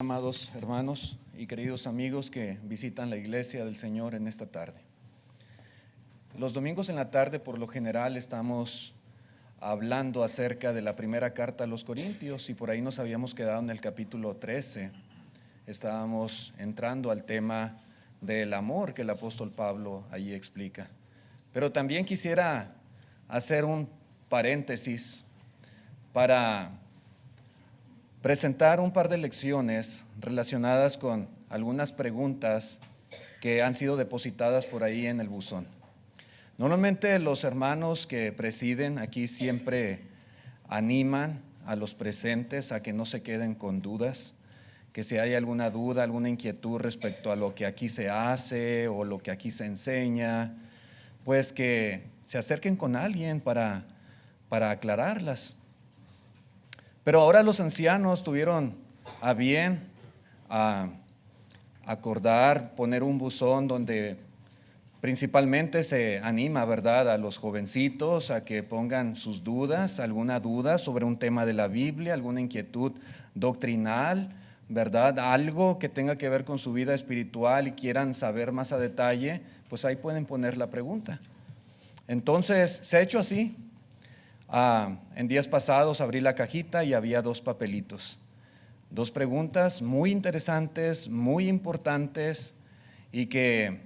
amados hermanos y queridos amigos que visitan la iglesia del Señor en esta tarde. Los domingos en la tarde, por lo general, estamos hablando acerca de la primera carta a los Corintios y por ahí nos habíamos quedado en el capítulo 13. Estábamos entrando al tema del amor que el apóstol Pablo allí explica. Pero también quisiera hacer un paréntesis para presentar un par de lecciones relacionadas con algunas preguntas que han sido depositadas por ahí en el buzón. Normalmente los hermanos que presiden aquí siempre animan a los presentes a que no se queden con dudas, que si hay alguna duda, alguna inquietud respecto a lo que aquí se hace o lo que aquí se enseña, pues que se acerquen con alguien para aclararlas. Pero ahora los ancianos tuvieron a bien acordar poner un buzón donde principalmente se anima, ¿verdad?, a los jovencitos a que pongan sus dudas, alguna duda sobre un tema de la Biblia, alguna inquietud doctrinal, ¿verdad?, algo que tenga que ver con su vida espiritual y quieran saber más a detalle, pues ahí pueden poner la pregunta. Entonces, se ha hecho así. En días pasados abrí la cajita y había 2 papelitos, 2 preguntas muy interesantes, muy importantes y que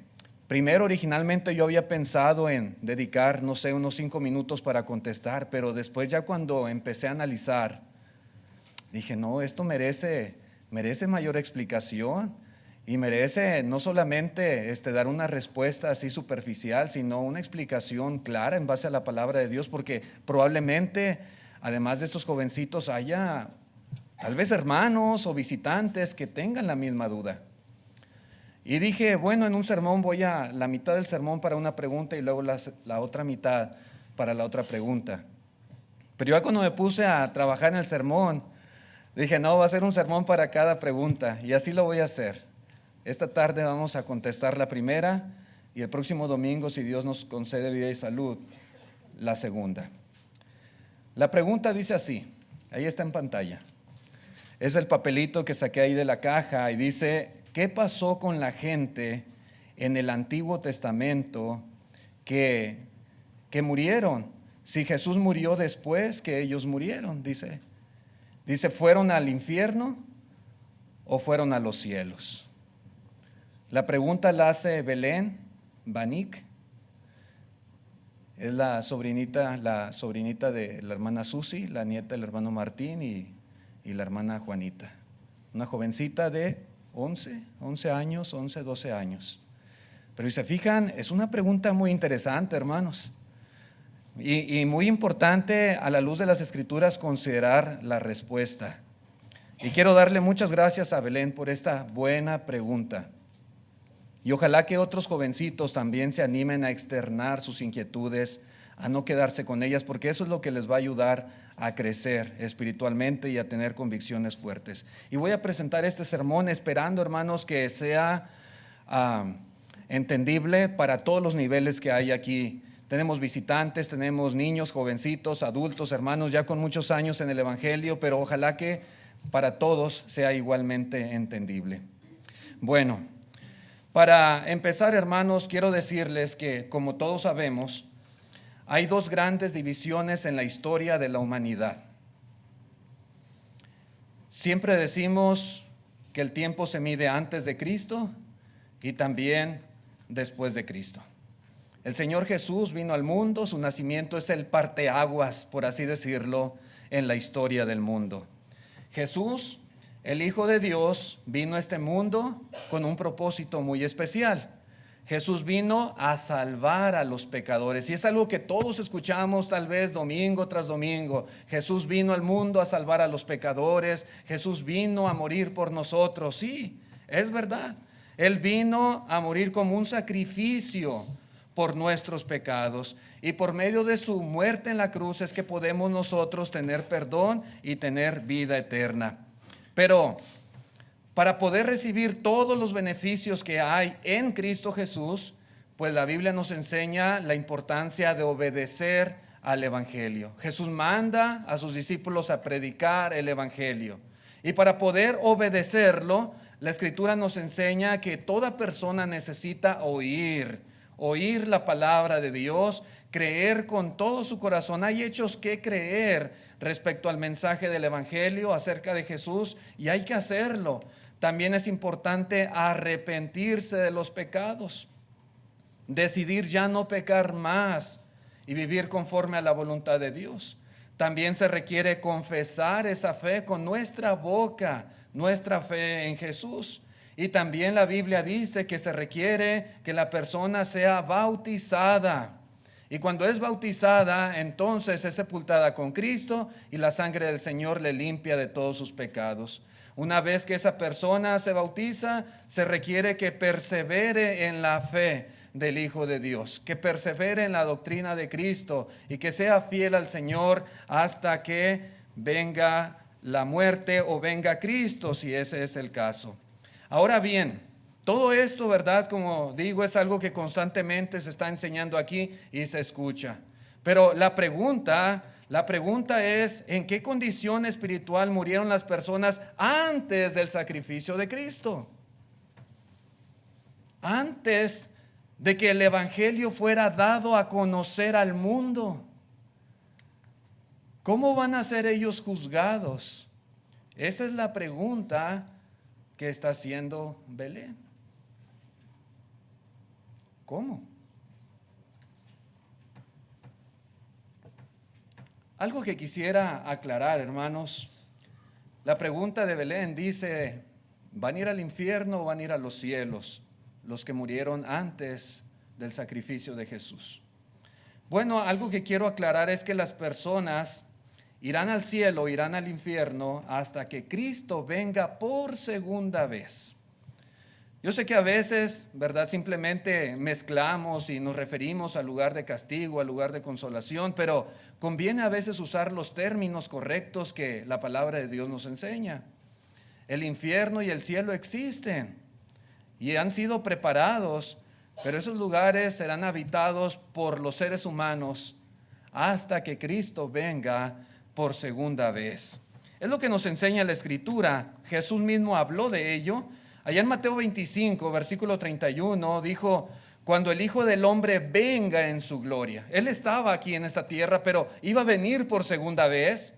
primero originalmente yo había pensado en dedicar, no sé, unos 5 minutos para contestar, pero después ya cuando empecé a analizar, dije, no, esto merece mayor explicación y merece no solamente dar una respuesta así superficial, sino una explicación clara en base a la palabra de Dios, porque probablemente, además de estos jovencitos, haya tal vez hermanos o visitantes que tengan la misma duda. Y dije, bueno, en un sermón voy a la mitad del sermón para una pregunta y luego la otra mitad para la otra pregunta. Pero yo cuando me puse a trabajar en el sermón, dije, no, va a ser un sermón para cada pregunta y así lo voy a hacer. Esta tarde vamos a contestar la primera y el próximo domingo, si Dios nos concede vida y salud, la segunda. La pregunta dice así, ahí está en pantalla. Es el papelito que saqué ahí de la caja y dice, ¿qué pasó con la gente en el Antiguo Testamento que murieron? Si Jesús murió después que ellos murieron, dice, ¿fueron al infierno o fueron a los cielos? La pregunta la hace Belén Banik, es la sobrinita de la hermana Susi, la nieta del hermano Martín y la hermana Juanita, una jovencita de 11 años, 11, 12 años. Pero si se fijan, es una pregunta muy interesante, hermanos, y muy importante a la luz de las Escrituras considerar la respuesta. Y quiero darle muchas gracias a Belén por esta buena pregunta. Y ojalá que otros jovencitos también se animen a externar sus inquietudes, a no quedarse con ellas, porque eso es lo que les va a ayudar a crecer espiritualmente y a tener convicciones fuertes. Y voy a presentar este sermón esperando, hermanos, que sea entendible para todos los niveles que hay aquí. Tenemos visitantes, tenemos niños, jovencitos, adultos, hermanos ya con muchos años en el Evangelio, pero ojalá que para todos sea igualmente entendible. Bueno, para empezar, hermanos, quiero decirles que, como todos sabemos, hay 2 grandes divisiones en la historia de la humanidad. Siempre decimos que el tiempo se mide antes de Cristo y también después de Cristo. El Señor Jesús vino al mundo, su nacimiento es el parteaguas, por así decirlo, en la historia del mundo. Jesús, el Hijo de Dios, vino a este mundo con un propósito muy especial. Jesús vino a salvar a los pecadores y es algo que todos escuchamos tal vez domingo tras domingo. Jesús vino al mundo a salvar a los pecadores, Jesús vino a morir por nosotros. Sí, es verdad. Él vino a morir como un sacrificio por nuestros pecados y por medio de su muerte en la cruz es que podemos nosotros tener perdón y tener vida eterna. Pero para poder recibir todos los beneficios que hay en Cristo Jesús, pues la Biblia nos enseña la importancia de obedecer al Evangelio. Jesús manda a sus discípulos a predicar el Evangelio. Y para poder obedecerlo, la Escritura nos enseña que toda persona necesita oír la palabra de Dios, creer con todo su corazón. Hay hechos que creer respecto al mensaje del Evangelio acerca de Jesús y hay que hacerlo. También es importante arrepentirse de los pecados, decidir ya no pecar más y vivir conforme a la voluntad de Dios. También se requiere confesar esa fe con nuestra boca, nuestra fe en Jesús. Y también la Biblia dice que se requiere que la persona sea bautizada. Y cuando es bautizada, entonces es sepultada con Cristo y la sangre del Señor le limpia de todos sus pecados. Una vez que esa persona se bautiza, se requiere que persevere en la fe del Hijo de Dios, que persevere en la doctrina de Cristo y que sea fiel al Señor hasta que venga la muerte o venga Cristo, si ese es el caso. Ahora bien, todo esto, ¿verdad? Como digo, es algo que constantemente se está enseñando aquí y se escucha. Pero la pregunta es, ¿en qué condición espiritual murieron las personas antes del sacrificio de Cristo? Antes de que el Evangelio fuera dado a conocer al mundo. ¿Cómo van a ser ellos juzgados? Esa es la pregunta que está haciendo Belén. ¿Cómo? Algo que quisiera aclarar, hermanos. La pregunta de Belén dice, ¿van a ir al infierno o van a ir a los cielos los que murieron antes del sacrificio de Jesús? Bueno, algo que quiero aclarar es que las personas irán al cielo, irán al infierno hasta que Cristo venga por segunda vez. Yo sé que a veces, ¿verdad? Simplemente mezclamos y nos referimos al lugar de castigo, al lugar de consolación, pero conviene a veces usar los términos correctos que la palabra de Dios nos enseña. El infierno y el cielo existen y han sido preparados, pero esos lugares serán habitados por los seres humanos hasta que Cristo venga por segunda vez. Es lo que nos enseña la Escritura. Jesús mismo habló de ello. Allá en Mateo 25, versículo 31, dijo, cuando el Hijo del Hombre venga en su gloria. Él estaba aquí en esta tierra, pero iba a venir por segunda vez.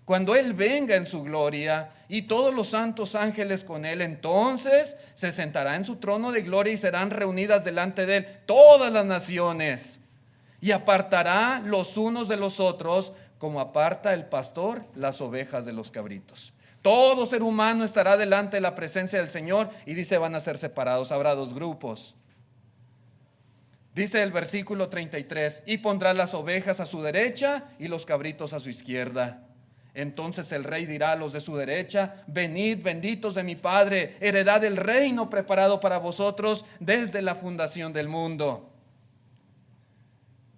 Cuando Él venga en su gloria y todos los santos ángeles con Él, entonces se sentará en su trono de gloria y serán reunidas delante de Él todas las naciones. Y apartará los unos de los otros, como aparta el pastor las ovejas de los cabritos. Todo ser humano estará delante de la presencia del Señor y dice van a ser separados, habrá dos grupos. Dice el versículo 33, y pondrá las ovejas a su derecha y los cabritos a su izquierda. Entonces el rey dirá a los de su derecha, venid benditos de mi Padre, heredad del reino preparado para vosotros desde la fundación del mundo.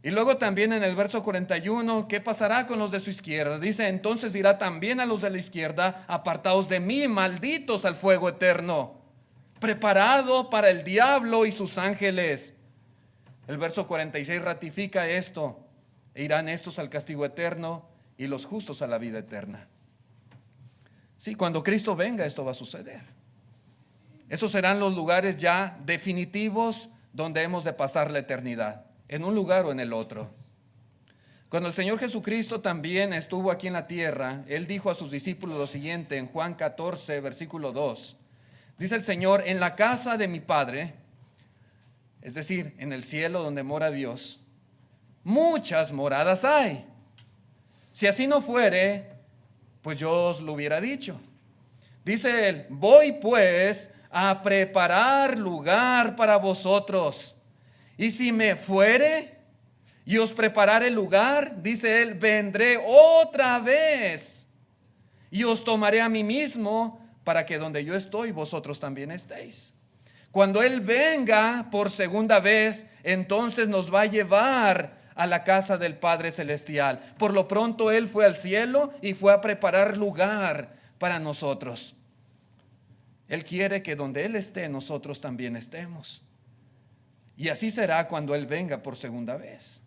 Y luego también en el verso 41, ¿qué pasará con los de su izquierda? Dice, entonces dirá también a los de la izquierda, apartaos de mí, malditos al fuego eterno, preparado para el diablo y sus ángeles. El verso 46 ratifica esto, e irán estos al castigo eterno y los justos a la vida eterna. Sí, cuando Cristo venga esto va a suceder. Esos serán los lugares ya definitivos donde hemos de pasar la eternidad, en un lugar o en el otro. Cuando el Señor Jesucristo también estuvo aquí en la tierra, Él dijo a sus discípulos lo siguiente en Juan 14, versículo 2. Dice el Señor, en la casa de mi Padre, es decir, en el cielo donde mora Dios, muchas moradas hay. Si así no fuere, pues yo os lo hubiera dicho. Dice Él, voy pues a preparar lugar para vosotros. Y si me fuere y os preparare el lugar, dice Él, vendré otra vez y os tomaré a mí mismo para que donde yo estoy, vosotros también estéis. Cuando Él venga por segunda vez, entonces nos va a llevar a la casa del Padre Celestial. Por lo pronto Él fue al cielo y fue a preparar lugar para nosotros. Él quiere que donde Él esté, nosotros también estemos. Y así será cuando Él venga por segunda vez.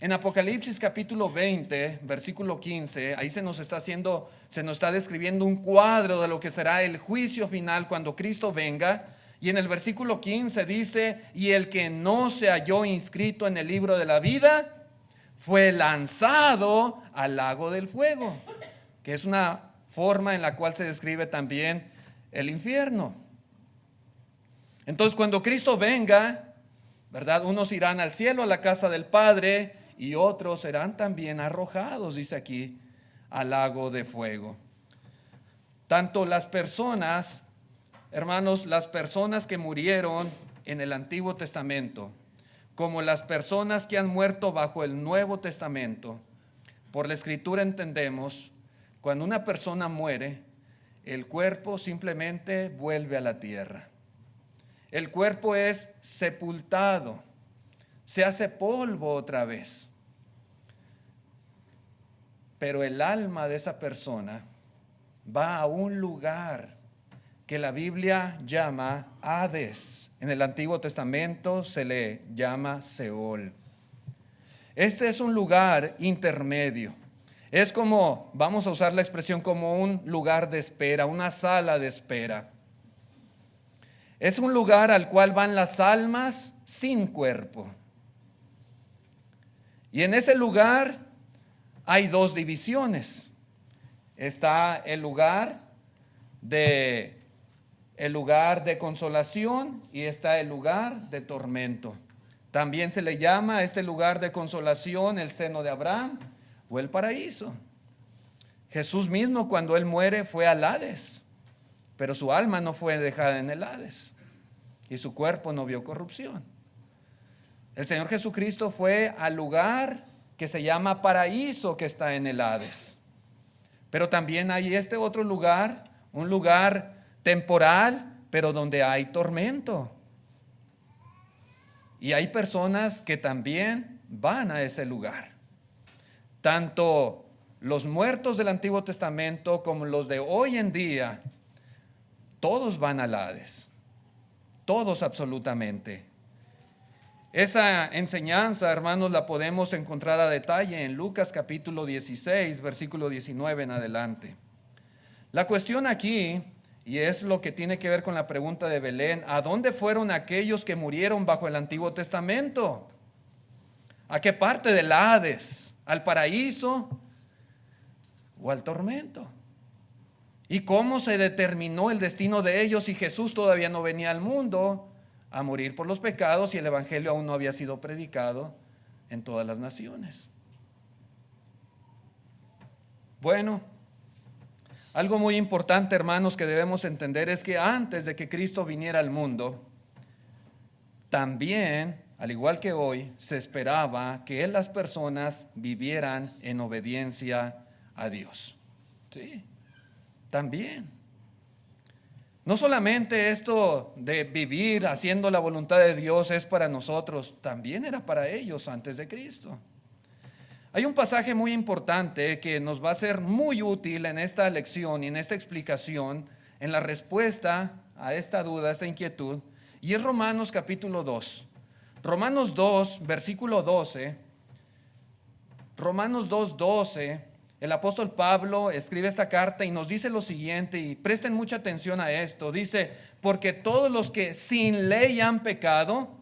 En Apocalipsis capítulo 20, versículo 15, ahí se nos está describiendo un cuadro de lo que será el juicio final cuando Cristo venga. Y en el versículo 15 dice: y el que no se halló inscrito en el libro de la vida fue lanzado al lago del fuego, que es una forma en la cual se describe también el infierno. Entonces, cuando Cristo venga, ¿verdad? Unos irán al cielo, a la casa del Padre, y otros serán también arrojados, dice aquí, al lago de fuego. Tanto las personas, hermanos, las personas que murieron en el Antiguo Testamento, como las personas que han muerto bajo el Nuevo Testamento, por la Escritura entendemos, cuando una persona muere, el cuerpo simplemente vuelve a la tierra. El cuerpo es sepultado, se hace polvo otra vez. Pero el alma de esa persona va a un lugar que la Biblia llama Hades. En el Antiguo Testamento se le llama Seol. Este es un lugar intermedio. Es como, vamos a usar la expresión, como un lugar de espera, una sala de espera. Es un lugar al cual van las almas sin cuerpo. Y en ese lugar hay dos divisiones. Está el lugar de consolación y está el lugar de tormento. También se le llama a este lugar de consolación el seno de Abraham o el paraíso. Jesús mismo, cuando él muere, fue al Hades, pero su alma no fue dejada en el Hades y su cuerpo no vio corrupción. El Señor Jesucristo fue al lugar que se llama paraíso, que está en el Hades. Pero también hay este otro lugar, un lugar temporal, pero donde hay tormento. Y hay personas que también van a ese lugar. Tanto los muertos del Antiguo Testamento como los de hoy en día, todos van al Hades. Todos absolutamente. Esa enseñanza, hermanos, la podemos encontrar a detalle en Lucas capítulo 16, versículo 19 en adelante. La cuestión aquí, y es lo que tiene que ver con la pregunta de Belén, ¿a dónde fueron aquellos que murieron bajo el Antiguo Testamento? ¿A qué parte del Hades? ¿Al paraíso o al tormento? ¿Y cómo se determinó el destino de ellos si Jesús todavía no venía al mundo a morir por los pecados y el evangelio aún no había sido predicado en todas las naciones? Bueno, algo muy importante, hermanos, que debemos entender es que antes de que Cristo viniera al mundo, también, al igual que hoy, se esperaba que las personas vivieran en obediencia a Dios. Sí, también. No solamente esto de vivir haciendo la voluntad de Dios es para nosotros, también era para ellos antes de Cristo. Hay un pasaje muy importante que nos va a ser muy útil en esta lección y en esta explicación, en la respuesta a esta duda, a esta inquietud, y es Romanos capítulo 2. Romanos 2, versículo 12. Romanos 2, 12. El apóstol Pablo escribe esta carta y nos dice lo siguiente, y presten mucha atención a esto. Dice: porque todos los que sin ley han pecado,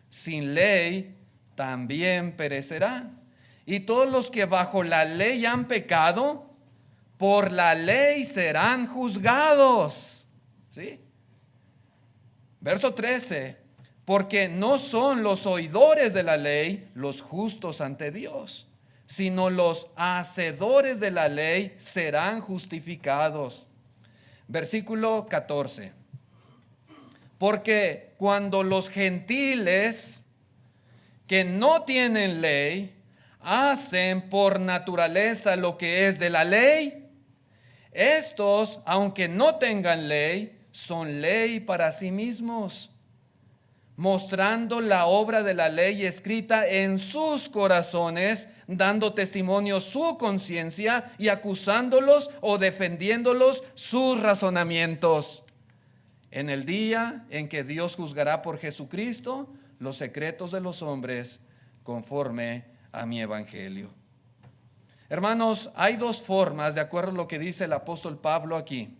sin ley también perecerán. Y todos los que bajo la ley han pecado, por la ley serán juzgados. ¿Sí? Verso 13. Porque no son los oidores de la ley los justos ante Dios, sino los hacedores de la ley serán justificados. Versículo 14. Porque cuando los gentiles que no tienen ley hacen por naturaleza lo que es de la ley, estos, aunque no tengan ley, son ley para sí mismos, mostrando la obra de la ley escrita en sus corazones, dando testimonio su conciencia y acusándolos o defendiéndolos sus razonamientos. En el día en que Dios juzgará por Jesucristo los secretos de los hombres conforme a mi evangelio. Hermanos, hay dos formas, de acuerdo a lo que dice el apóstol Pablo aquí,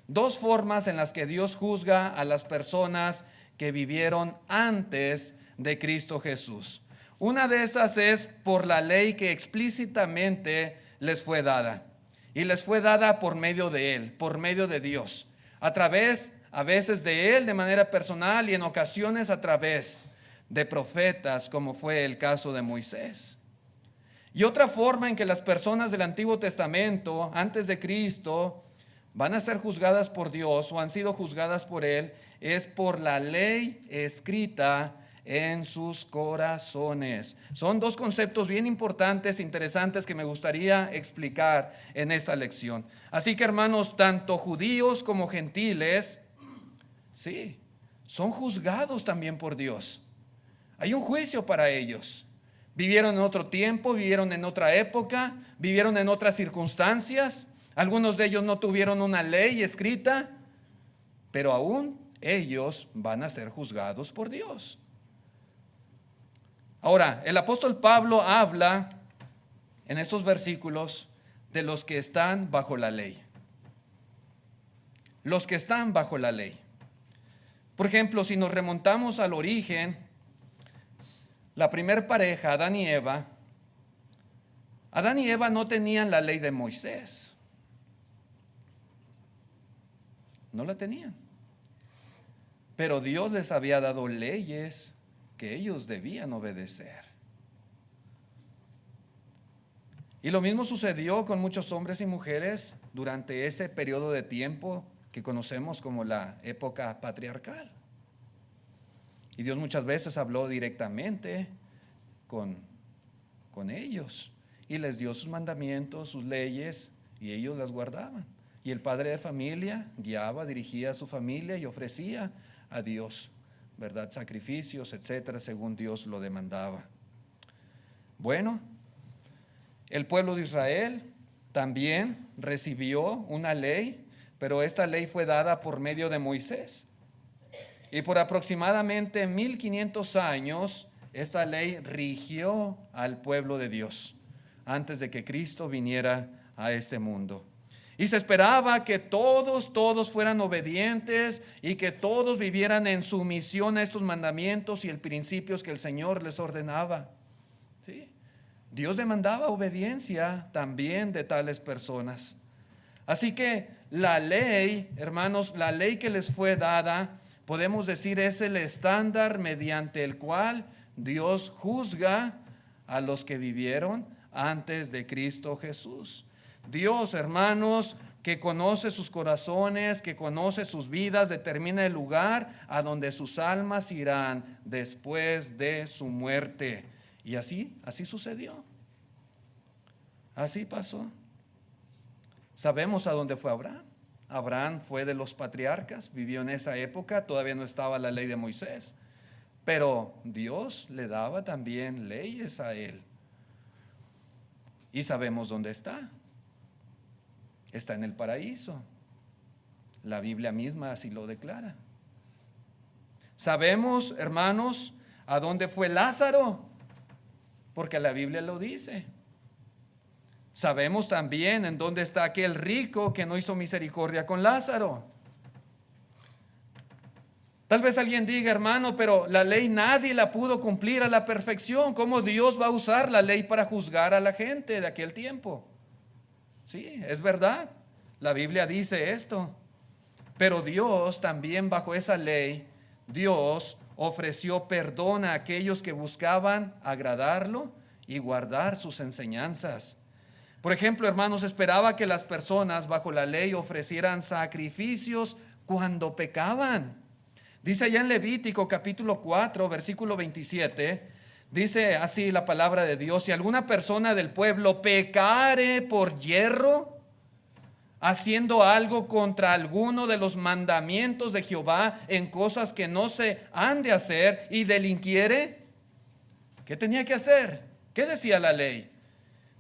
dos formas en las que Dios juzga a las personas que vivieron antes de Cristo Jesús. Una de esas es por la ley que explícitamente les fue dada. Y les fue dada por medio de Él, por medio de Dios. A través, a veces de Él de manera personal y en ocasiones a través de profetas, como fue el caso de Moisés. Y otra forma en que las personas del Antiguo Testamento, antes de Cristo, van a ser juzgadas por Dios o han sido juzgadas por Él, es por la ley escrita en sus corazones. Son dos conceptos bien importantes, interesantes, que me gustaría explicar en esta lección. Así que, hermanos, tanto judíos como gentiles, sí, son juzgados también por Dios. Hay un juicio para ellos. Vivieron en otro tiempo, vivieron en otra época, vivieron en otras circunstancias. Algunos de ellos no tuvieron una ley escrita, pero aún ellos van a ser juzgados por Dios. Ahora, el apóstol Pablo habla en estos versículos de los que están bajo la ley. Los que están bajo la ley. Por ejemplo, si nos remontamos al origen, la primer pareja, Adán y Eva no tenían la ley de Moisés. No la tenían. Pero Dios les había dado leyes que ellos debían obedecer. Y lo mismo sucedió con muchos hombres y mujeres durante ese periodo de tiempo que conocemos como la época patriarcal. Y Dios muchas veces habló directamente con ellos y les dio sus mandamientos, sus leyes, y ellos las guardaban. Y el padre de familia guiaba, dirigía a su familia y ofrecía a Dios, ¿verdad?, sacrificios, etcétera, según Dios lo demandaba. Bueno, el pueblo de Israel también recibió una ley, pero esta ley fue dada por medio de Moisés. Y por aproximadamente 1500 años, esta ley rigió al pueblo de Dios antes de que Cristo viniera a este mundo. Y se esperaba que todos fueran obedientes y que todos vivieran en sumisión a estos mandamientos y el principios que el Señor les ordenaba. ¿Sí? Dios demandaba obediencia también de tales personas. Así que la ley, hermanos, la ley que les fue dada, podemos decir, es el estándar mediante el cual Dios juzga a los que vivieron antes de Cristo Jesús. Dios, hermanos, que conoce sus corazones, que conoce sus vidas, determina el lugar a donde sus almas irán después de su muerte. Y así sucedió. Así pasó. Sabemos a dónde fue Abraham. Abraham fue de los patriarcas, vivió en esa época, todavía no estaba la ley de Moisés, pero Dios le daba también leyes a él. Y sabemos dónde está. Está en el paraíso. La Biblia misma así lo declara. Sabemos, hermanos, a dónde fue Lázaro, porque la Biblia lo dice. Sabemos también en dónde está aquel rico que no hizo misericordia con Lázaro. Tal vez alguien diga, hermano, pero la ley nadie la pudo cumplir a la perfección. ¿Cómo Dios va a usar la ley para juzgar a la gente de aquel tiempo? Sí, es verdad. La Biblia dice esto. Pero Dios también, bajo esa ley, Dios ofreció perdón a aquellos que buscaban agradarlo y guardar sus enseñanzas. Por ejemplo, hermanos, esperaba que las personas bajo la ley ofrecieran sacrificios cuando pecaban. Dice allá en Levítico capítulo 4, versículo 27, dice así la palabra de Dios: si alguna persona del pueblo pecare por yerro, haciendo algo contra alguno de los mandamientos de Jehová en cosas que no se han de hacer y delinquiere, ¿qué tenía que hacer? ¿Qué decía la ley?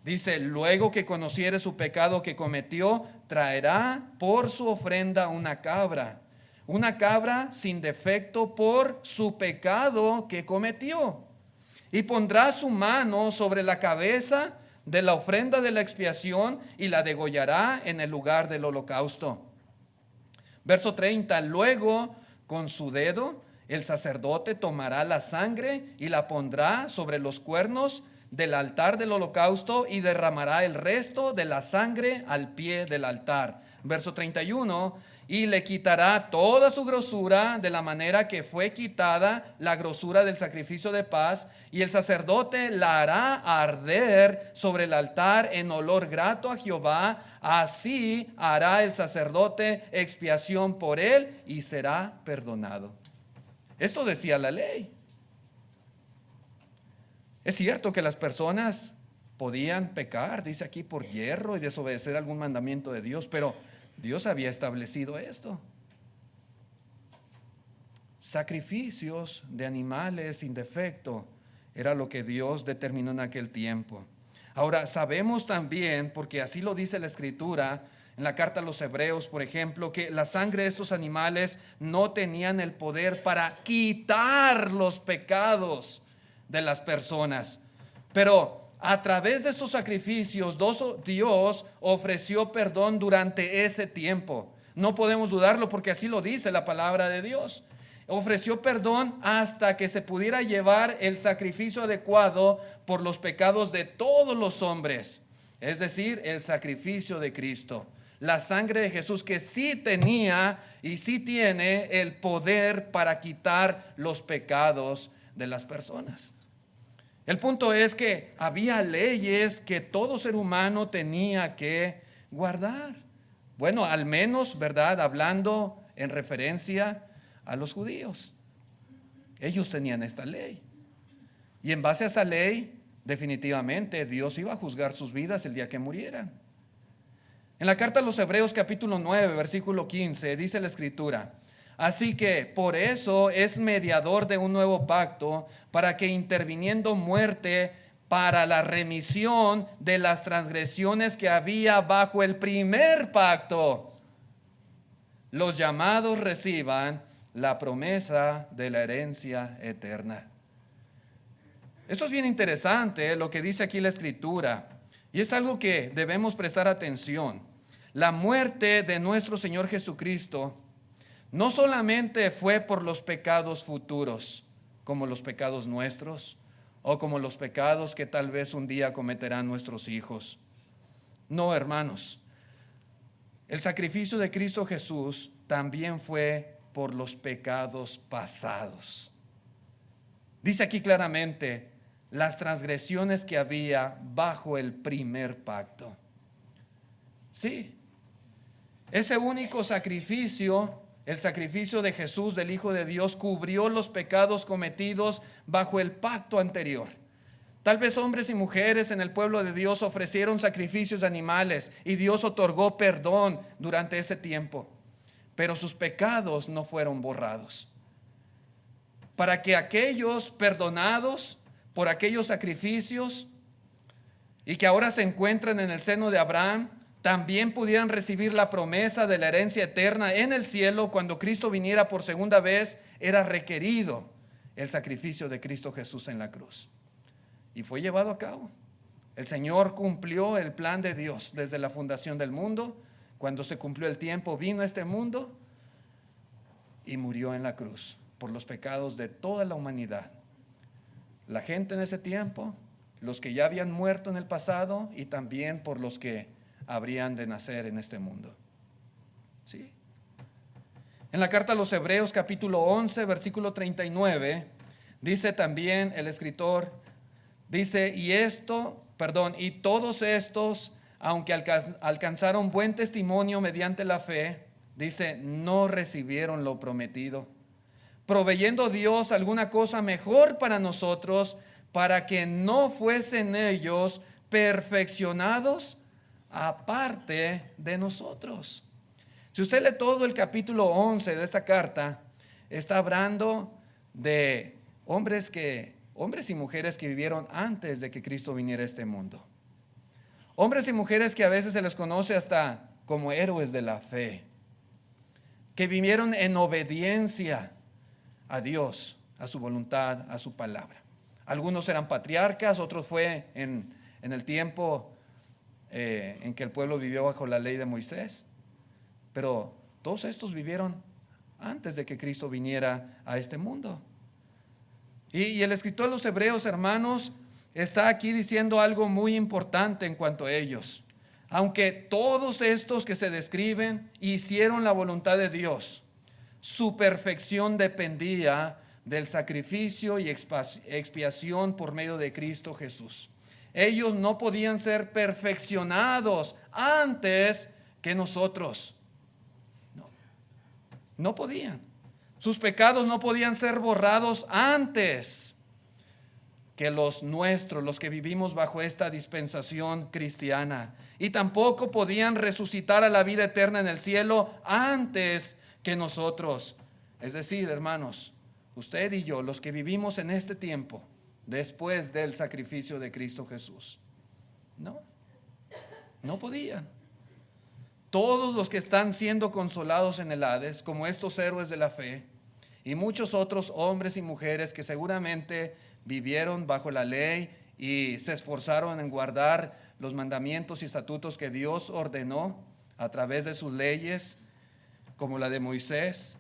Dice, luego que conociere su pecado que cometió, traerá por su ofrenda una cabra sin defecto por su pecado que cometió. y pondrá su mano sobre la cabeza de la ofrenda de la expiación y la degollará en el lugar del holocausto. Verso 30, luego con su dedo el sacerdote tomará la sangre y la pondrá sobre los cuernos del altar del holocausto y derramará el resto de la sangre al pie del altar. Verso 31, y le quitará toda su grosura de la manera que fue quitada la grosura del sacrificio de paz, y el sacerdote la hará arder sobre el altar en olor grato a Jehová. Así hará el sacerdote expiación por él y será perdonado. Esto decía la ley. Es cierto que las personas podían pecar, dice aquí, por hierro y desobedecer algún mandamiento de Dios, pero Dios había establecido esto. Sacrificios de animales sin defecto era lo que Dios determinó en aquel tiempo. Ahora sabemos también, porque así lo dice la Escritura, en la carta a los Hebreos, por ejemplo, que la sangre de estos animales no tenían el poder para quitar los pecados de las personas. Pero a través de estos sacrificios, Dios ofreció perdón durante ese tiempo. No podemos dudarlo porque así lo dice la palabra de Dios. Ofreció perdón hasta que se pudiera llevar el sacrificio adecuado por los pecados de todos los hombres. Es decir, el sacrificio de Cristo. La sangre de Jesús que sí tenía y sí tiene el poder para quitar los pecados de las personas. El punto es que había leyes que todo ser humano tenía que guardar. Bueno, al menos, ¿verdad? Hablando en referencia a los judíos. Ellos tenían esta ley. Y en base a esa ley, definitivamente Dios iba a juzgar sus vidas el día que murieran. En la carta a los Hebreos capítulo 9, versículo 15, dice la Escritura: así que por eso es mediador de un nuevo pacto, para que interviniendo muerte para la remisión de las transgresiones que había bajo el primer pacto, los llamados reciban la promesa de la herencia eterna. Esto es bien interesante, lo que dice aquí la Escritura, y es algo que debemos prestar atención. La muerte de nuestro Señor Jesucristo no solamente fue por los pecados futuros, como los pecados nuestros, o como los pecados que tal vez un día cometerán nuestros hijos. No, hermanos, el sacrificio de Cristo Jesús también fue por los pecados pasados. Dice aquí claramente las transgresiones que había bajo el primer pacto. Sí, ese único sacrificio, el sacrificio de Jesús, del Hijo de Dios, cubrió los pecados cometidos bajo el pacto anterior. Tal vez hombres y mujeres en el pueblo de Dios ofrecieron sacrificios de animales y Dios otorgó perdón durante ese tiempo, pero sus pecados no fueron borrados. Para que aquellos perdonados por aquellos sacrificios y que ahora se encuentran en el seno de Abraham, también pudieran recibir la promesa de la herencia eterna en el cielo cuando Cristo viniera por segunda vez, era requerido el sacrificio de Cristo Jesús en la cruz. Y fue llevado a cabo. El Señor cumplió el plan de Dios desde la fundación del mundo. Cuando se cumplió el tiempo, vino a este mundo y murió en la cruz por los pecados de toda la humanidad. La gente en ese tiempo, los que ya habían muerto en el pasado y también por los que habrían de nacer en este mundo. ¿Sí? En la carta a los Hebreos capítulo 11 versículo 39 dice también el escritor, dice, y todos estos, aunque alcanzaron buen testimonio mediante la fe, dice, no recibieron lo prometido, proveyendo Dios alguna cosa mejor para nosotros, para que no fuesen ellos perfeccionados aparte de nosotros. Si usted lee todo el capítulo 11 de esta carta, está hablando de hombres y mujeres que vivieron antes de que Cristo viniera a este mundo. Hombres y mujeres que a veces se les conoce hasta como héroes de la fe, que vivieron en obediencia a Dios, a su voluntad, a su palabra. Algunos eran patriarcas, otros fue en el tiempo en que el pueblo vivió bajo la ley de Moisés. Pero todos estos vivieron antes de que Cristo viniera a este mundo. Y el escritor de los Hebreos, hermanos, está aquí diciendo algo muy importante en cuanto a ellos. Aunque todos estos que se describen hicieron la voluntad de Dios, su perfección dependía del sacrificio y expiación por medio de Cristo Jesús. Ellos no podían ser perfeccionados antes que nosotros. No podían. Sus pecados no podían ser borrados antes que los nuestros, los que vivimos bajo esta dispensación cristiana. Y tampoco podían resucitar a la vida eterna en el cielo antes que nosotros. Es decir, hermanos, usted y yo, los que vivimos en este tiempo, después del sacrificio de Cristo Jesús, no podían. Todos los que están siendo consolados en el Hades, como estos héroes de la fe, y muchos otros hombres y mujeres que seguramente vivieron bajo la ley y se esforzaron en guardar los mandamientos y estatutos que Dios ordenó a través de sus leyes, como la de Moisés,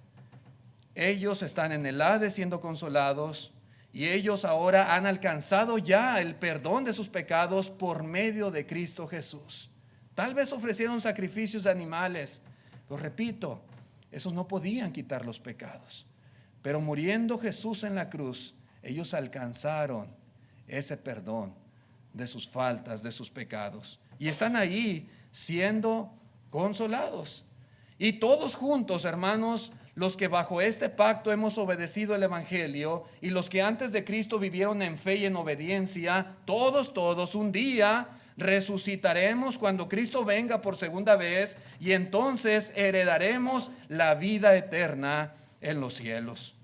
ellos están en el Hades siendo consolados, y ellos ahora han alcanzado ya el perdón de sus pecados por medio de Cristo Jesús. Tal vez ofrecieron sacrificios de animales, pero repito, esos no podían quitar los pecados. Pero muriendo Jesús en la cruz, ellos alcanzaron ese perdón de sus faltas, de sus pecados. Y están ahí siendo consolados. Y todos juntos, hermanos, los que bajo este pacto hemos obedecido el Evangelio y los que antes de Cristo vivieron en fe y en obediencia, todos un día resucitaremos cuando Cristo venga por segunda vez, y entonces heredaremos la vida eterna en los cielos.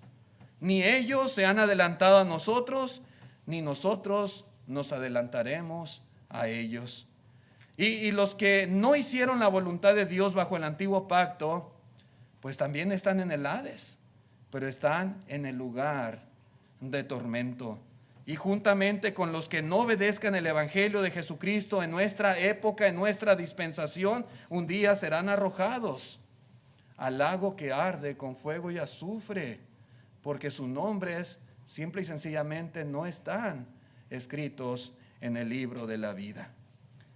Ni ellos se han adelantado a nosotros, ni nosotros nos adelantaremos a ellos. Y los que no hicieron la voluntad de Dios bajo el antiguo pacto, pues también están en el Hades, pero están en el lugar de tormento. Y juntamente con los que no obedezcan el Evangelio de Jesucristo en nuestra época, en nuestra dispensación, un día serán arrojados al lago que arde con fuego y azufre, porque sus nombres simple y sencillamente no están escritos en el libro de la vida.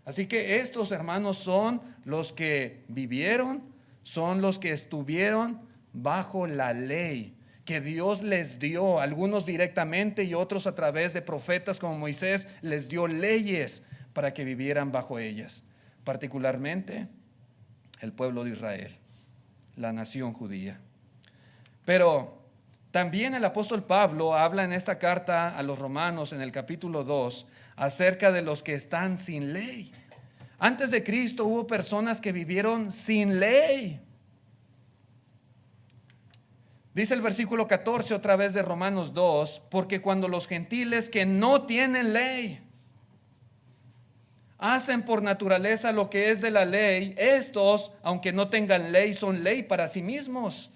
Así que estos, hermanos, son los que vivieron, son los que estuvieron bajo la ley que Dios les dio, algunos directamente y otros a través de profetas como Moisés, les dio leyes para que vivieran bajo ellas, particularmente el pueblo de Israel, la nación judía. Pero también el apóstol Pablo habla en esta carta a los romanos en el capítulo 2 acerca de los que están sin ley. Antes de Cristo hubo personas que vivieron sin ley. Dice el versículo 14 otra vez de Romanos 2, porque cuando los gentiles que no tienen ley hacen por naturaleza lo que es de la ley, estos, aunque no tengan ley, son ley para sí mismos,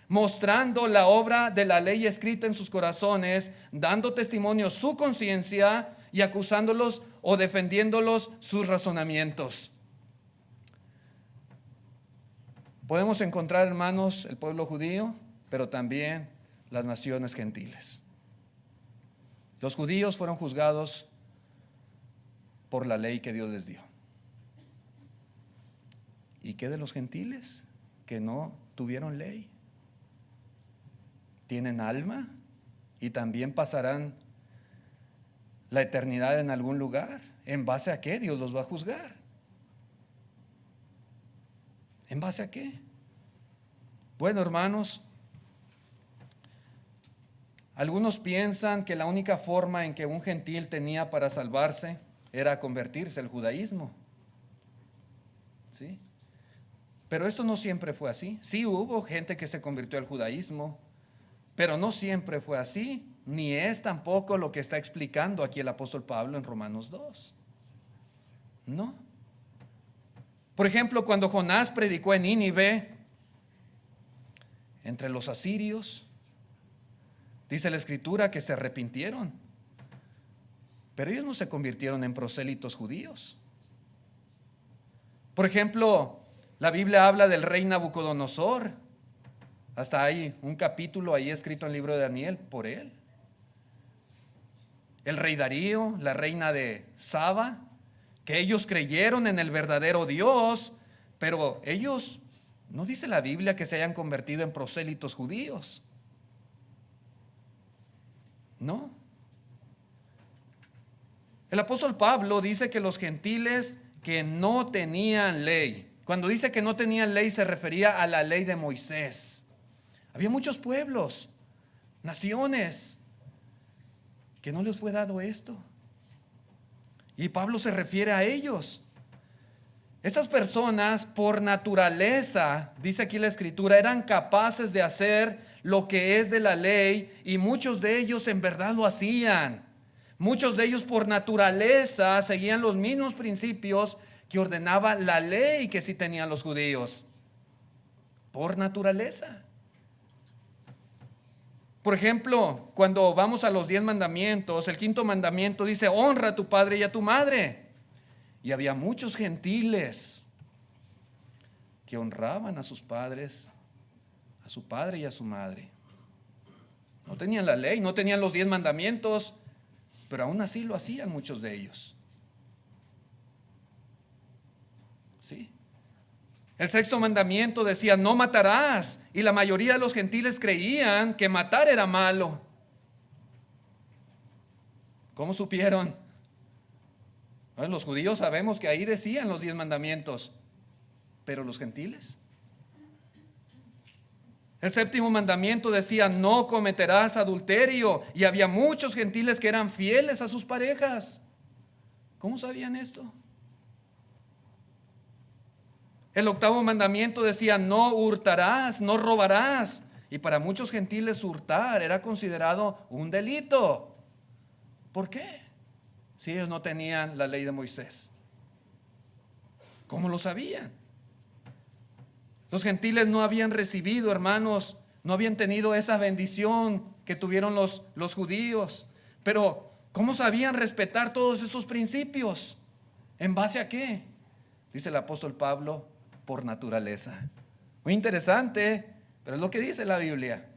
mostrando la obra de la ley escrita en sus corazones, dando testimonio su conciencia y acusándolos o defendiéndolos sus razonamientos. Podemos encontrar, hermanos, el pueblo judío, pero también las naciones gentiles. Los judíos fueron juzgados por la ley que Dios les dio. ¿Y qué de los gentiles que no tuvieron ley? ¿Tienen alma? ¿Y también pasarán la eternidad en algún lugar? ¿En base a qué Dios los va a juzgar? ¿En base a qué? Bueno, hermanos, algunos piensan que la única forma en que un gentil tenía para salvarse era convertirse al judaísmo. ¿Sí? Pero esto no siempre fue así. Sí hubo gente que se convirtió al judaísmo, pero no siempre fue así, ni es tampoco lo que está explicando aquí el apóstol Pablo en Romanos 2. No. Por ejemplo, cuando Jonás predicó en Nínive, entre los asirios, dice la escritura que se arrepintieron pero ellos no se convirtieron en prosélitos judíos. Por ejemplo, la Biblia habla del rey Nabucodonosor. Hasta hay un capítulo ahí escrito en el libro de Daniel por él. El rey Darío, la reina de Saba, que ellos creyeron en el verdadero Dios, pero ellos, no dice la Biblia que se hayan convertido en prosélitos judíos. No. El apóstol Pablo dice que los gentiles que no tenían ley, cuando dice que no tenían ley se refería a la ley de Moisés. Había muchos pueblos, naciones, que no les fue dado esto. Y Pablo se refiere a ellos. Estas personas por naturaleza, dice aquí la escritura, eran capaces de hacer lo que es de la ley, y muchos de ellos en verdad lo hacían. Muchos de ellos por naturaleza seguían los mismos principios que ordenaba la ley que sí tenían los judíos. Por naturaleza. Por ejemplo, cuando vamos a los 10 mandamientos, el 5.º mandamiento dice: honra a tu padre y a tu madre. Y había muchos gentiles que honraban a sus padres, a su padre y a su madre. No tenían la ley, no tenían los 10 mandamientos, pero aún así lo hacían muchos de ellos. Sí. El 6.º mandamiento decía: no matarás, y la mayoría de los gentiles creían que matar era malo. ¿Cómo supieron? Bueno, los judíos sabemos que ahí decían los 10 mandamientos, pero los gentiles. El 7.º mandamiento decía: no cometerás adulterio, y había muchos gentiles que eran fieles a sus parejas. ¿Cómo sabían esto? El 8.º mandamiento decía: no hurtarás, no robarás. Y para muchos gentiles hurtar era considerado un delito. ¿Por qué? Si ellos no tenían la ley de Moisés. ¿Cómo lo sabían? Los gentiles no habían recibido, hermanos, no habían tenido esa bendición que tuvieron los judíos. Pero ¿cómo sabían respetar todos esos principios? ¿En base a qué? Dice el apóstol Pablo: por naturaleza. Muy interesante, pero es lo que dice la Biblia.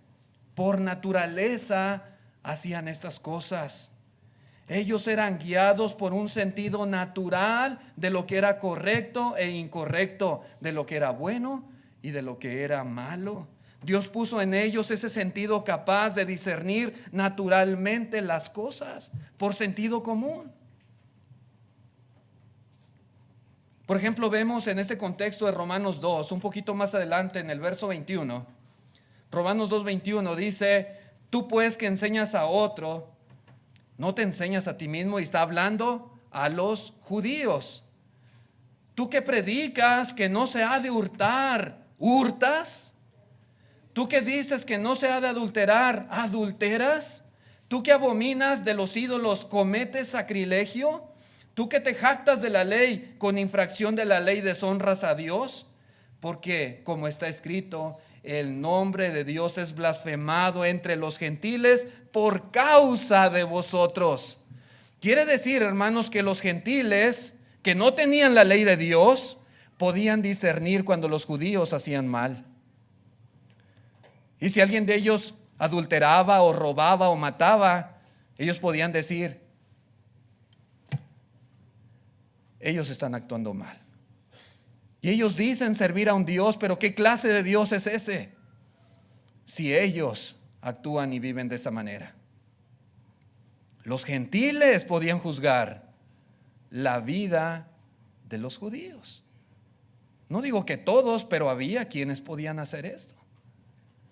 Por naturaleza hacían estas cosas. Ellos eran guiados por un sentido natural de lo que era correcto e incorrecto, de lo que era bueno y de lo que era malo. Dios puso en ellos ese sentido capaz de discernir naturalmente las cosas por sentido común. Por ejemplo, vemos en este contexto de Romanos 2, un poquito más adelante en el verso 21, Romanos 2:21 dice: tú pues que enseñas a otro, no te enseñas a ti mismo. Y está hablando a los judíos. Tú que predicas que no se ha de hurtar, ¿hurtas? Tú que dices que no se ha de adulterar, ¿adulteras? Tú que abominas de los ídolos, ¿cometes sacrilegio? Tú que te jactas de la ley, con infracción de la ley deshonras a Dios. Porque, como está escrito, el nombre de Dios es blasfemado entre los gentiles por causa de vosotros. Quiere decir, hermanos, que los gentiles que no tenían la ley de Dios podían discernir cuando los judíos hacían mal. Y si alguien de ellos adulteraba o robaba o mataba, ellos podían decir: ellos están actuando mal. Y ellos dicen servir a un Dios, pero ¿qué clase de Dios es ese? Si ellos actúan y viven de esa manera. Los gentiles podían juzgar la vida de los judíos. No digo que todos, pero había quienes podían hacer esto.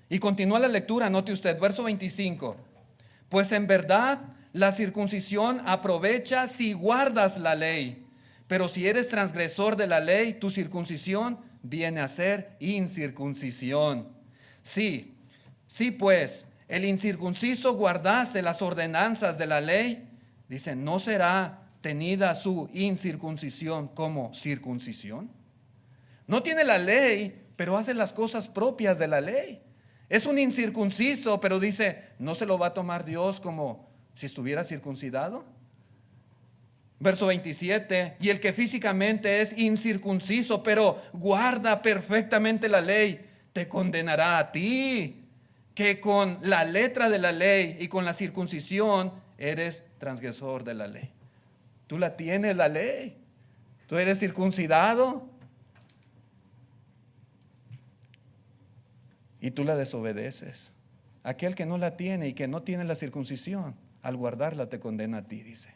Y continúa la lectura, note usted, verso 25. Pues en verdad la circuncisión aprovecha si guardas la ley, pero si eres transgresor de la ley, tu circuncisión viene a ser incircuncisión. Sí, pues el incircunciso guardase las ordenanzas de la ley, dice, ¿no será tenida su incircuncisión como circuncisión? No tiene la ley, pero hace las cosas propias de la ley. Es un incircunciso, pero dice, ¿no se lo va a tomar Dios como si estuviera circuncidado? Verso 27, y el que físicamente es incircunciso, pero guarda perfectamente la ley, te condenará a ti, que con la letra de la ley y con la circuncisión eres transgresor de la ley. Tú la tienes, la ley. Tú eres circuncidado y tú la desobedeces. Aquel que no la tiene y que no tiene la circuncisión, al guardarla te condena a ti, dice.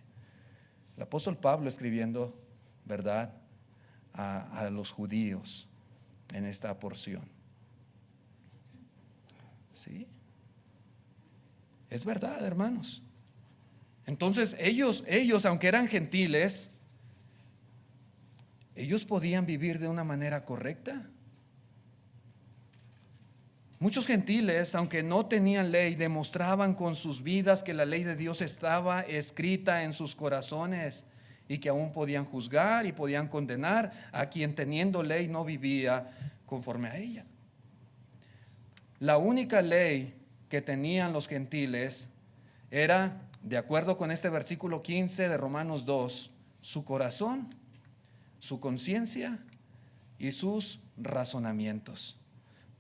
El apóstol Pablo escribiendo, ¿verdad?, a los judíos en esta porción. ¿Sí? Es verdad, hermanos. Entonces ellos, aunque eran gentiles, ellos podían vivir de una manera correcta. Muchos gentiles, aunque no tenían ley, demostraban con sus vidas que la ley de Dios estaba escrita en sus corazones y que aún podían juzgar y podían condenar a quien teniendo ley no vivía conforme a ella. La única ley que tenían los gentiles era, de acuerdo con este versículo 15 de Romanos 2, su corazón, su conciencia y sus razonamientos.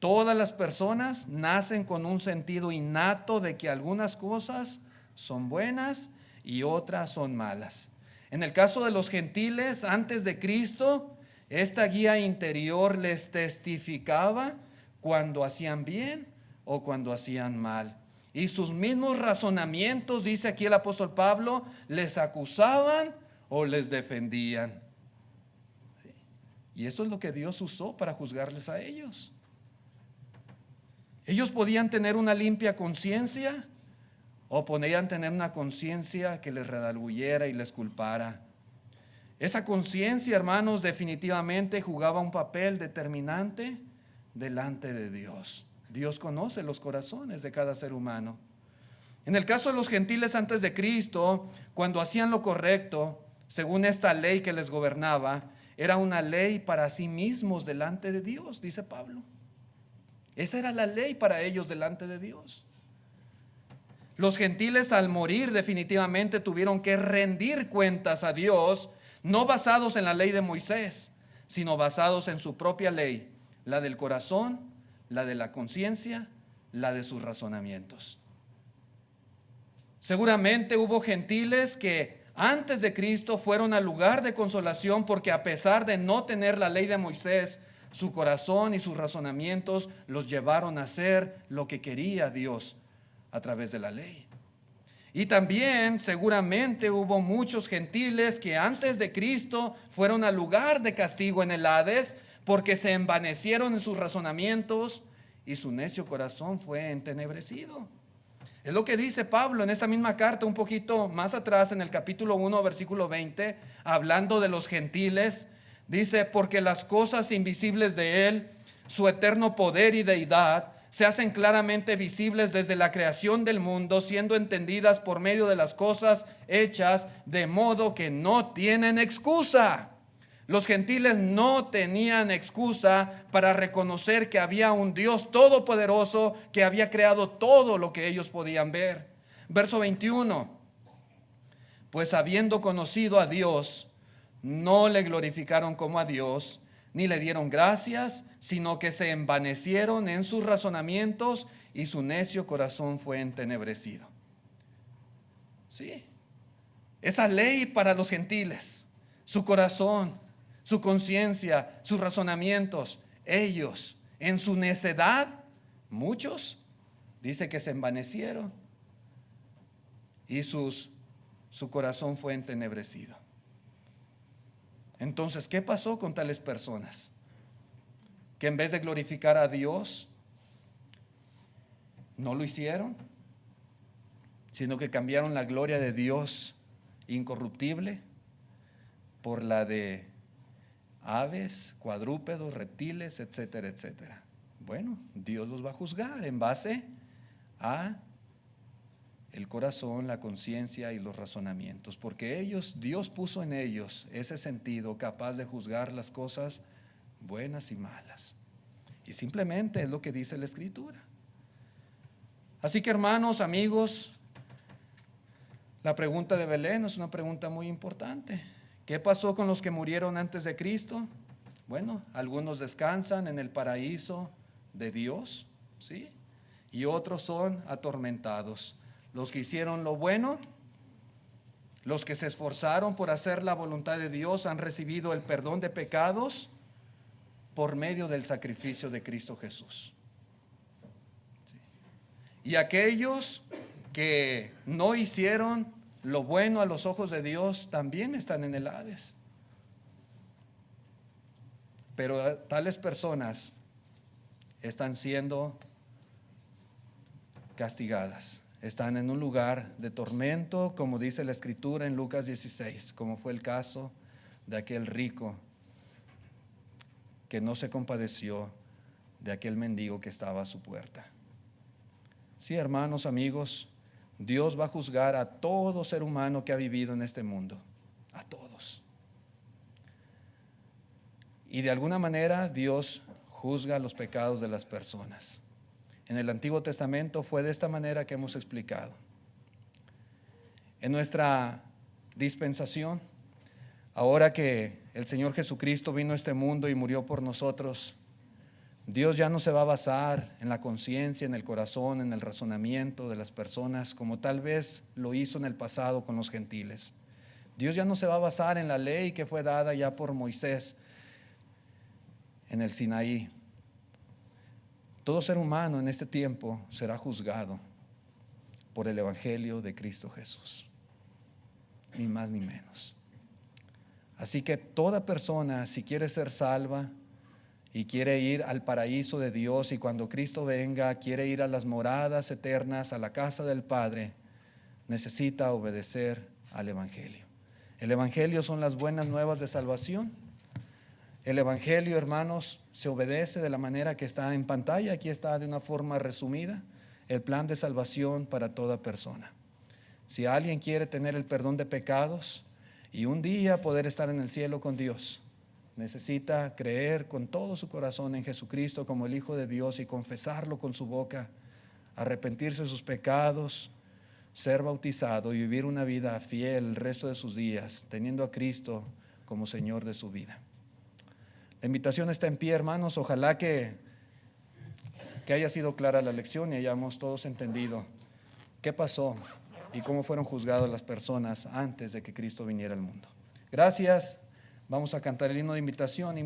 Todas las personas nacen con un sentido innato de que algunas cosas son buenas y otras son malas. En el caso de los gentiles, antes de Cristo, esta guía interior les testificaba cuando hacían bien o cuando hacían mal. Y sus mismos razonamientos, dice aquí el apóstol Pablo, les acusaban o les defendían. Y eso es lo que Dios usó para juzgarles a ellos. Ellos podían tener una limpia conciencia o podían tener una conciencia que les redarguyera y les culpara. Esa conciencia, hermanos, definitivamente jugaba un papel determinante delante de Dios. Dios conoce los corazones de cada ser humano. En el caso de los gentiles antes de Cristo, cuando hacían lo correcto, según esta ley que les gobernaba, era una ley para sí mismos delante de Dios, dice Pablo. Esa era la ley para ellos delante de Dios. Los gentiles al morir definitivamente tuvieron que rendir cuentas a Dios, no basados en la ley de Moisés, sino basados en su propia ley, la del corazón, la de la conciencia, la de sus razonamientos. Seguramente hubo gentiles que antes de Cristo fueron al lugar de consolación porque a pesar de no tener la ley de Moisés, su corazón y sus razonamientos los llevaron a hacer lo que quería Dios a través de la ley. Y también seguramente hubo muchos gentiles que antes de Cristo fueron al lugar de castigo en el Hades porque se envanecieron en sus razonamientos y su necio corazón fue entenebrecido. Es lo que dice Pablo en esta misma carta un poquito más atrás en el capítulo 1 versículo 20, hablando de los gentiles. Dice, porque las cosas invisibles de Él, su eterno poder y deidad, se hacen claramente visibles desde la creación del mundo, siendo entendidas por medio de las cosas hechas, de modo que no tienen excusa. Los gentiles no tenían excusa para reconocer que había un Dios todopoderoso que había creado todo lo que ellos podían ver. Verso 21, pues habiendo conocido a Dios, no le glorificaron como a Dios, ni le dieron gracias, sino que se envanecieron en sus razonamientos y su necio corazón fue entenebrecido. Sí, esa ley para los gentiles, su corazón, su conciencia, sus razonamientos, ellos en su necedad, muchos, dice que se envanecieron y su corazón fue entenebrecido. Entonces, ¿qué pasó con tales personas? Que en vez de glorificar a Dios, no lo hicieron, sino que cambiaron la gloria de Dios incorruptible por la de aves, cuadrúpedos, reptiles, etcétera, etcétera. Bueno, Dios los va a juzgar en base a el corazón, la conciencia y los razonamientos, porque Dios puso en ellos ese sentido capaz de juzgar las cosas buenas y malas. Y simplemente es lo que dice la Escritura. Así que, hermanos, amigos, La pregunta de Belén es una pregunta muy importante. ¿Qué pasó con los que murieron antes de Cristo? Bueno, algunos descansan en el paraíso de Dios, ¿sí? Y otros son atormentados. Los que hicieron lo bueno, los que se esforzaron por hacer la voluntad de Dios, han recibido el perdón de pecados por medio del sacrificio de Cristo Jesús. ¿Sí? Y aquellos que no hicieron lo bueno a los ojos de Dios también están en el Hades. Pero tales personas están siendo castigadas. Están en un lugar de tormento, como dice la Escritura en Lucas 16, como fue el caso de aquel rico que no se compadeció de aquel mendigo que estaba a su puerta. Sí, hermanos, amigos, Dios va a juzgar a todo ser humano que ha vivido en este mundo, a todos. Y de alguna manera Dios juzga los pecados de las personas. En el Antiguo Testamento fue de esta manera que hemos explicado. En nuestra dispensación, ahora que el Señor Jesucristo vino a este mundo y murió por nosotros, Dios ya no se va a basar en la conciencia, en el corazón, en el razonamiento de las personas, como tal vez lo hizo en el pasado con los gentiles. Dios ya no se va a basar en la ley que fue dada ya por Moisés en el Sinaí. Todo ser humano en este tiempo será juzgado por el Evangelio de Cristo Jesús, ni más ni menos. Así que toda persona, si quiere ser salva y quiere ir al paraíso de Dios, y cuando Cristo venga quiere ir a las moradas eternas, a la casa del Padre, necesita obedecer al Evangelio. El Evangelio son las buenas nuevas de salvación. El Evangelio, hermanos, se obedece de la manera que está en pantalla. Aquí está de una forma resumida el plan de salvación para toda persona. Si alguien quiere tener el perdón de pecados y un día poder estar en el cielo con Dios, necesita creer con todo su corazón en Jesucristo como el Hijo de Dios y confesarlo con su boca, arrepentirse de sus pecados, ser bautizado y vivir una vida fiel el resto de sus días, teniendo a Cristo como Señor de su vida. La invitación está en pie, hermanos. Ojalá que haya sido clara la lección y hayamos todos entendido qué pasó y cómo fueron juzgadas las personas antes de que Cristo viniera al mundo. Gracias. Vamos a cantar el himno de invitación.